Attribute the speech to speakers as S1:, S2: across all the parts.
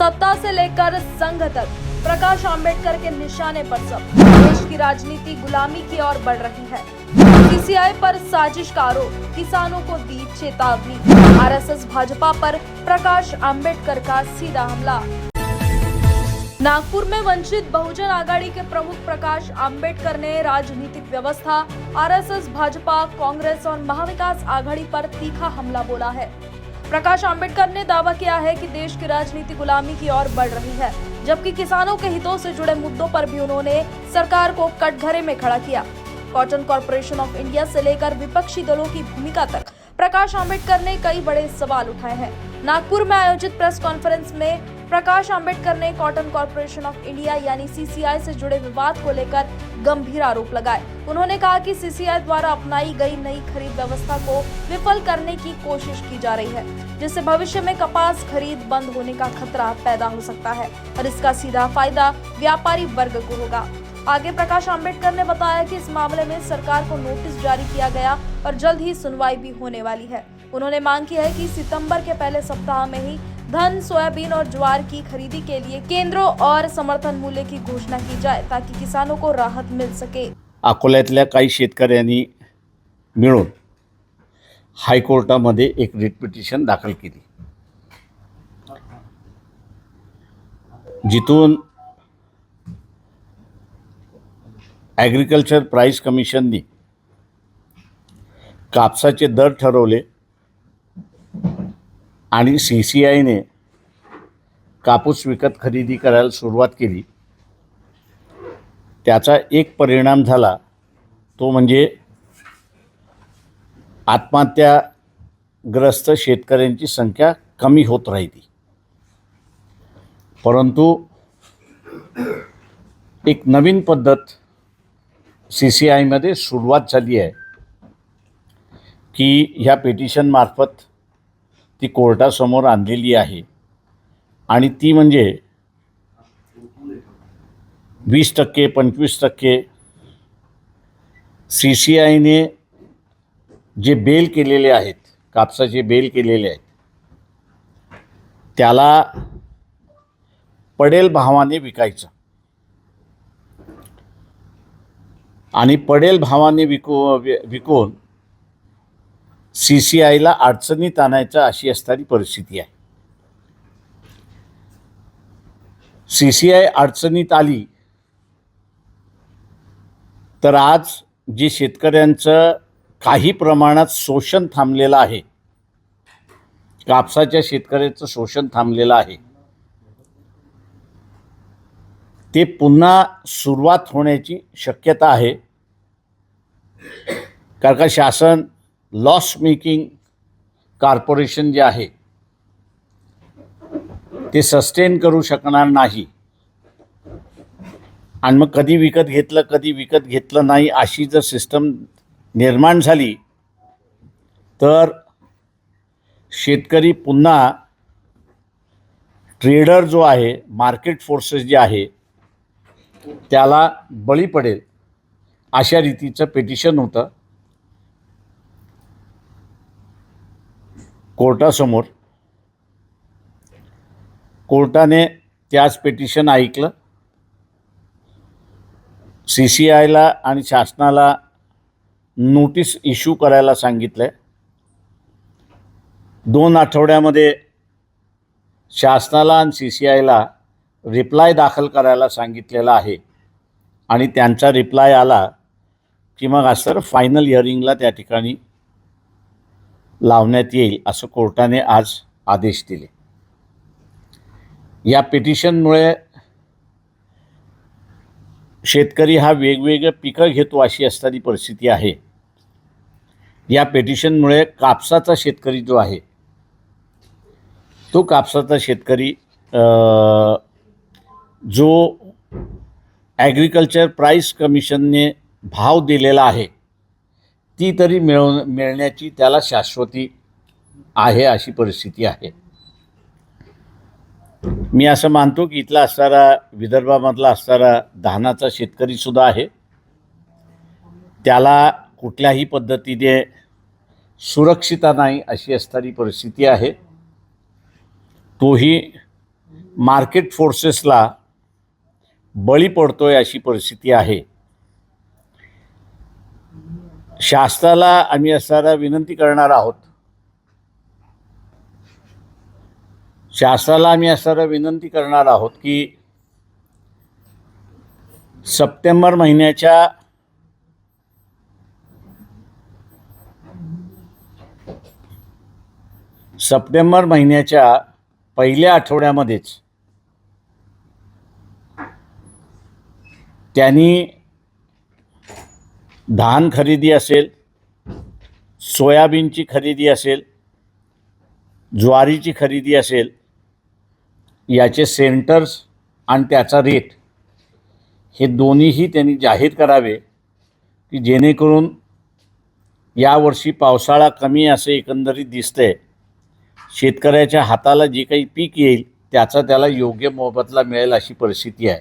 S1: सत्ता से लेकर संघ तक प्रकाश आंबेडकर के निशाने पर सब। देश की राजनीति गुलामी की ओर बढ़ रही है। सीसीआई पर साजिश का आरोप, किसानों को दी चेतावनी। आरएसएस भाजपा पर प्रकाश आंबेडकर का सीधा हमला। नागपुर में वंचित बहुजन आघाड़ी के प्रमुख प्रकाश आंबेडकर ने राजनीतिक व्यवस्था, आरएसएस, भाजपा, कांग्रेस और महाविकास आघाड़ी पर तीखा हमला बोला है। प्रकाश आंबेडकर ने दावा किया है कि देश की राजनीति गुलामी की ओर बढ़ रही है, जबकि किसानों के हितों से जुड़े मुद्दों पर भी उन्होंने सरकार को कटघरे में खड़ा किया। कॉटन कॉर्पोरेशन ऑफ इंडिया से लेकर विपक्षी दलों की भूमिका तक प्रकाश आंबेडकर ने कई बड़े सवाल उठाए हैं। नागपुर में आयोजित प्रेस कॉन्फ्रेंस में प्रकाश आंबेडकर ने कॉटन कॉर्पोरेशन ऑफ इंडिया यानी सीसीआई से जुड़े विवाद को लेकर गंभीर आरोप लगाए। उन्होंने कहा कि सीसीआई द्वारा अपनाई गई नई खरीद व्यवस्था को विफल करने की कोशिश की जा रही है, जिससे भविष्य में कपास खरीद बंद होने का खतरा पैदा हो सकता है और इसका सीधा फायदा व्यापारी वर्ग को होगा। आगे प्रकाश आंबेडकर ने बताया कि इस मामले में सरकार को नोटिस जारी किया गया और जल्द ही सुनवाई भी होने वाली है। उन्होंने मांग की है कि सितंबर के पहले सप्ताह में ही धान, सोयाबीन और ज्वार की खरीदी के लिए केंद्रों और समर्थन मूल्य की घोषणा की जाए ताकि किसानों को राहत मिल सके।
S2: अकोल्यातल्या काही शेतकऱ्यांनी मिळून हायकोर्टामध्ये एक रिट पिटिशन दाखल केली, जिथून ॲग्रिकल्चर प्राइस कमिशननी कापसाचे दर ठरवले आणि सीसीआयने कापूस विकत खरेदी करायला सुरुवात केली। त्याचा एक परिणाम झाला तो म्हणजे आत्महत्याग्रस्त शेतकऱ्यांची संख्या कमी होत राहिली। परंतु एक नवीन पद्धत सीसीआयमध्ये सुरुवात झाली आहे की ह्या पिटिशन मार्फत ती कोर्टासमोर आणलेली आहे आणि ती म्हणजे 20%, 25% सीसीआयने जे बेल केलेले आहेत, कापसाचे बेल केलेले आहेत, त्याला पडेल भावाने विकायचं आणि पडेल भावाने विकून सीसीआयला अडचणीत आणायचं अशी असणारी परिस्थिती आहे। सीसीआय अडचणीत आली तर आज जे शेतकऱ्यांचं काही प्रमाणात शोषण थांबलेलं आहे, कापसाच्या शेतकऱ्याचं शोषण थांबलेलं आहे, ते पुन्हा सुरुवात होण्याची शक्यता आहे। कारण का शासन लॉस मेकिंग कॉर्पोरेशन जे आहे ते सस्टेन करू शकणार नाही आणि मग कधी विकत घेतलं कधी विकत घेतलं नाही अशी जर सिस्टम निर्माण झाली तर शेतकरी पुन्हा ट्रेडर जो आहे, मार्केट फोर्सेस जे आहे त्याला बळी पडेल अशा रीतीचं पिटिशन होतं कोर्टासमोर। कोर्टाने त्याच पिटिशन ऐकलं, सीसीआयला आणि शासनाला नोटीस इश्यू करायला सांगितलं। 2 आठवड्यामध्ये शासनाला आणि सीसीआयला रिप्लाय दाखल करायला सांगितलेलं आहे आणि त्यांचा रिप्लाय आला की मग असं फायनल हिअरिंगला त्या ठिकाणी लावण्यात येईल असं कोर्टाने आज आदेश दिले। या पिटिशनमुळे शेतकरी हा वेगवेगळे पिकं घेतो अशी असणारी परिस्थिती आहे। या पिटिशनमुळे कापसाचा शेतकरी जो आहे तो कापसाचा शेतकरी जो ॲग्रिकल्चर प्राइस कमिशनने भाव दिलेला आहे ती तरी मिळण्याची त्याला शाश्वती आहे अशी परिस्थिती आहे। मी असं मानतो की इथला असणारा विदर्भामधला असणारा धानाचा शेतकरी सुद्धा आहे, त्याला कुठल्याही पद्धतीने सुरक्षितता नाही अशी असणारी परिस्थिती आहे। तोही मार्केट फोर्सेसला बळी पडतोय अशी परिस्थिती आहे. शासनाला आम्ही असणारा विनंती करणार आहोत, की सप्टेंबर महिन्याच्या पहिल्या आठवड्यामध्येच त्यांनी धान खरेदी असेल, सोयाबीनची खरेदी असेल, ज्वारीची खरेदी असेल, याचे सेंटर्स आणि त्याचा रेट हे दोन्हीही त्यांनी जाहीर करावे, की जेणेकरून यावर्षी पावसाळा कमी असे एकंदरीत दिसतंय. शेतकऱ्याच्या हाताला जे काही पीक येईल त्याचा त्याला योग्य मोबदला मिळेल अशी परिस्थिती आहे.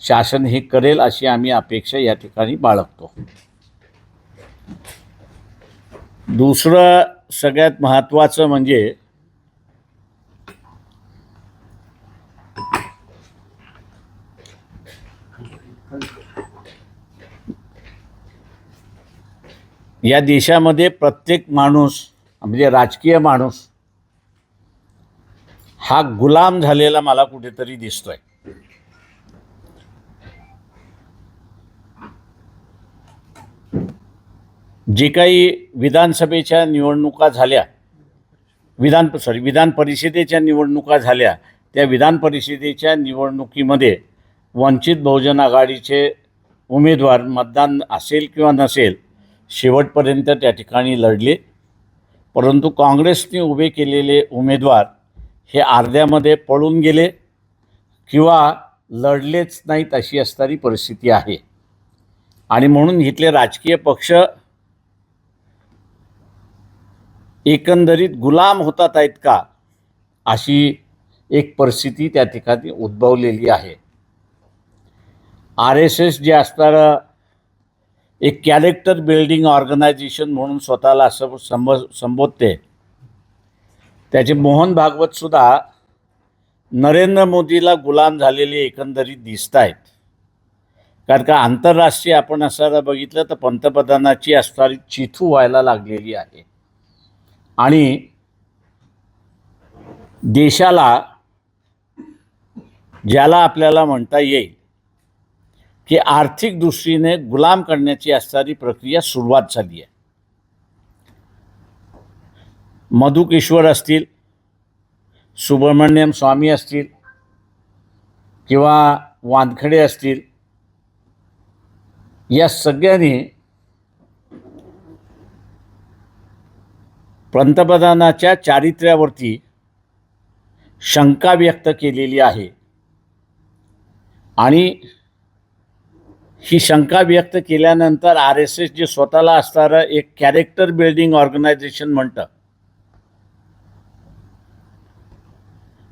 S2: शासन हे करेल अशी आम्ही अपेक्षा या ठिकाणी बाळगतो. दुसरं सगळ्यात महत्त्वाचं म्हणजे या देशामध्ये प्रत्येक माणूस म्हणजे राजकीय माणूस हा गुलाम झालेला मला कुठेतरी दिसतोय. जे काही विधानसभेच्या निवडणुका झाल्या, विधान परिषदेच्या निवडणुका झाल्या, त्या विधान परिषदेच्या निवडणुकीमध्ये वंचित बहुजन आघाडीचे उमेदवार मतदान असेल किंवा नसेल शेवटपर्यंत त्या ठिकाणी लढले. परंतु काँग्रेसने उभे केलेले उमेदवार हे अर्ध्यामध्ये पळून गेले किंवा लढलेच नाहीत अशी असणारी परिस्थिती आहे. आणि म्हणून इथले राजकीय पक्ष एकंदरीत गुलाम होतात आहेत का अशी एक परिस्थिती त्या ठिकाणी उद्भवलेली आहे. RSS जे असणारं एक कॅरेक्टर बिल्डिंग ऑर्गनायझेशन म्हणून स्वतःला असं संबोधते, त्याचे मोहन भागवतसुद्धा नरेंद्र मोदीला गुलाम झालेले एकंदरीत दिसत आहेत. कारण का आंतरराष्ट्रीय आपण असणारा बघितलं तर पंतप्रधानाची असणारी चिथू व्हायला लागलेली आहे. आणि देशाला ज्याला आपल्याला म्हणता येईल की आर्थिक दृष्टीने गुलाम करण्याची असणारी प्रक्रिया सुरुवात झाली आहे. मधुकेश्वर असतील, सुब्रमण्यम स्वामी असतील किंवा वानखडे असतील, या सगळ्यांनी पंतप्रधानाच्या चारित्र्यावरती शंका व्यक्त केलेली आहे. आणि ही शंका व्यक्त केल्यानंतर RSS जे स्वतःला असणारं एक कॅरेक्टर बिल्डिंग ऑर्गनायझेशन म्हणतं,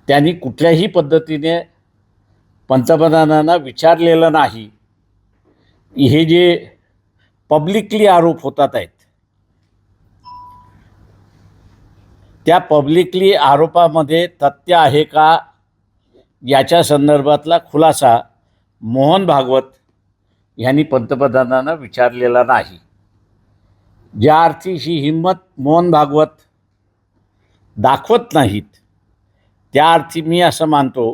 S2: त्यांनी कुठल्याही पद्धतीने पंतप्रधानांना विचारलेलं नाही. हे जे पब्लिकली आरोप होतात आहेत, त्या पब्लिकली आरोपामध्ये तथ्य आहे का याच्या संदर्भातला खुलासा मोहन भागवत यांनी पंतप्रधानांना विचारलेला नाही. ज्या अर्थी ही हिंमत मोहन भागवत दाखवत नाहीत, त्या अर्थी मी असं मानतो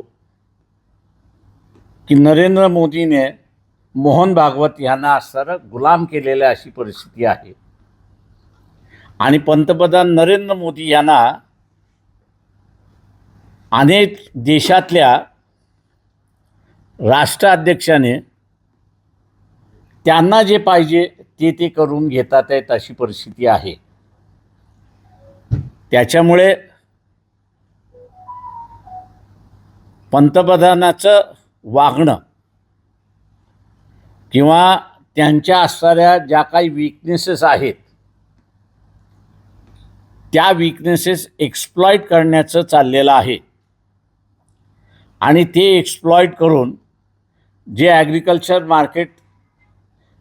S2: की नरेंद्र मोदीने मोहन भागवत यांना असणारं गुलाम केलेलं अशी परिस्थिती आहे. आणि पंतप्रधान नरेंद्र मोदी यांना अनेक देशातल्या राष्ट्राध्यक्षाने त्यांना जे पाहिजे ते करून घेतात आहेत अशी परिस्थिती आहे. त्याच्यामुळे पंतप्रधानाचं वागणं किंवा त्यांच्या असणाऱ्या ज्या काही वीकनेसेस आहेत त्या वीकनेसेस एक्सप्लॉइट करण्याचं चाललेलं आहे. आणि ते एक्सप्लॉइट करून जे ॲग्रिकल्चर मार्केट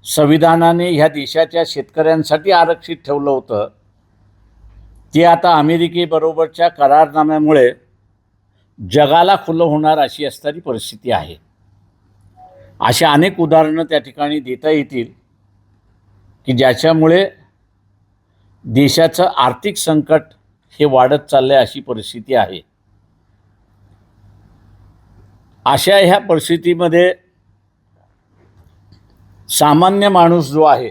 S2: संविधानाने ह्या देशाच्या शेतकऱ्यांसाठी आरक्षित ठेवलं होतं, ते आता अमेरिकेबरोबरच्या करारनाम्यामुळे जगाला खुलं होणार अशी असणारी परिस्थिती आहे. अशी अनेक उदाहरणं त्या ठिकाणी देता येतील की ज्याच्यामुळे देशाचं आर्थिक संकट हे वाढत चाललं आहे अशी परिस्थिती आहे. अशा ह्या परिस्थितीमध्ये सामान्य माणूस जो आहे,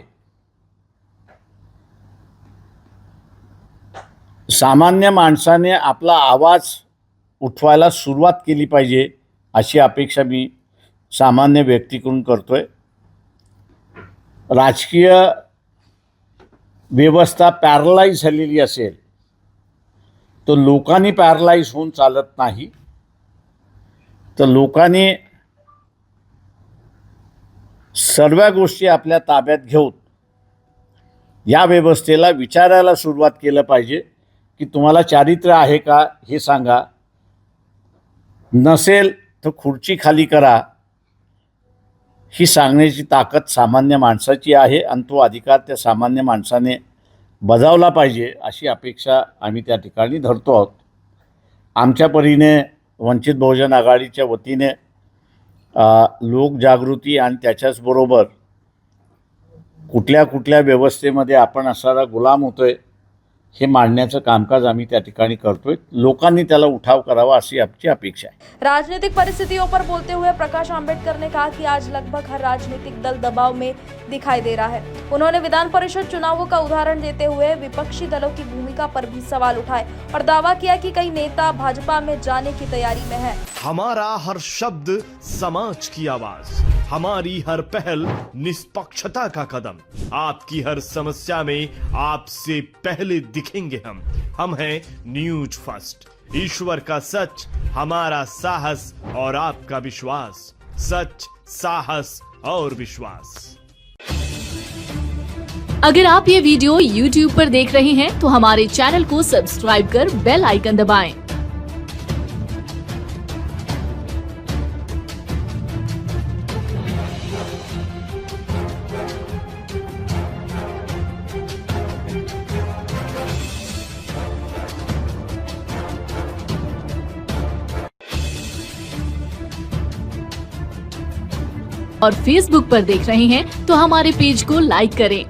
S2: सामान्य माणसाने आपला आवाज उठवायला सुरुवात केली पाहिजे अशी अपेक्षा मी सामान्य व्यक्तीकडून करतोय. राजकीय व्यवस्था पॅरलाइज झालेली असेल तर लोकांनी पॅरलाइज होऊन चालत नाही. तर लोकांनी सर्व गोष्टी आपल्या ताब्यात घेऊन या व्यवस्थेला विचारायला सुरुवात केलं पाहिजे की तुम्हाला चारित्र्य आहे का हे सांगा. नसेल तर खुर्ची खाली करा ही सांगण्याची ताकद सामान्य माणसाची आहे आणि तो अधिकार त्या सामान्य माणसाने बजावला पाहिजे अशी अपेक्षा आम्ही त्या ठिकाणी धरतो आहोत. आमच्या परीने वंचित बहुजन आघाडीच्या वतीने लोकजागृती आणि त्याच्याचबरोबर कुठल्या कुठल्या व्यवस्थेमध्ये आपण असणारा गुलाम होतोय हे मांडण्याचं कामकाज आम्ही त्या ठिकाणी करतोय. लोकांनी त्याला उठाव करावा अशी आमची अपेक्षा आहे.
S1: राजनीतिक परिस्थितियों पर बोलते हुए प्रकाश आंबेडकर ने कहा कि आज लगभग हर राजनीतिक दल दबाव में दिखाई दे रहा है. उन्होंने विधान परिषद चुनावों का उदाहरण देते हुए विपक्षी दलों की भूमिका पर भी सवाल उठाए और दावा किया कि कई नेता भाजपा में जाने की तैयारी में है.
S3: हमारा हर शब्द समाज की आवाज, हमारी हर पहल निष्पक्षता का कदम, आपकी हर समस्या में आपसे पहले दिखेंगे हम हैं न्यूज फर्स्ट. ईश्वर का सच, हमारा साहस और आपका विश्वास. सच, साहस और विश्वास.
S4: अगर आप ये वीडियो YouTube पर देख रहे हैं तो हमारे चैनल को सब्सक्राइब कर बेल आइकन दबाएं. और Facebook पर देख रहे हैं तो हमारे पेज को लाइक करें.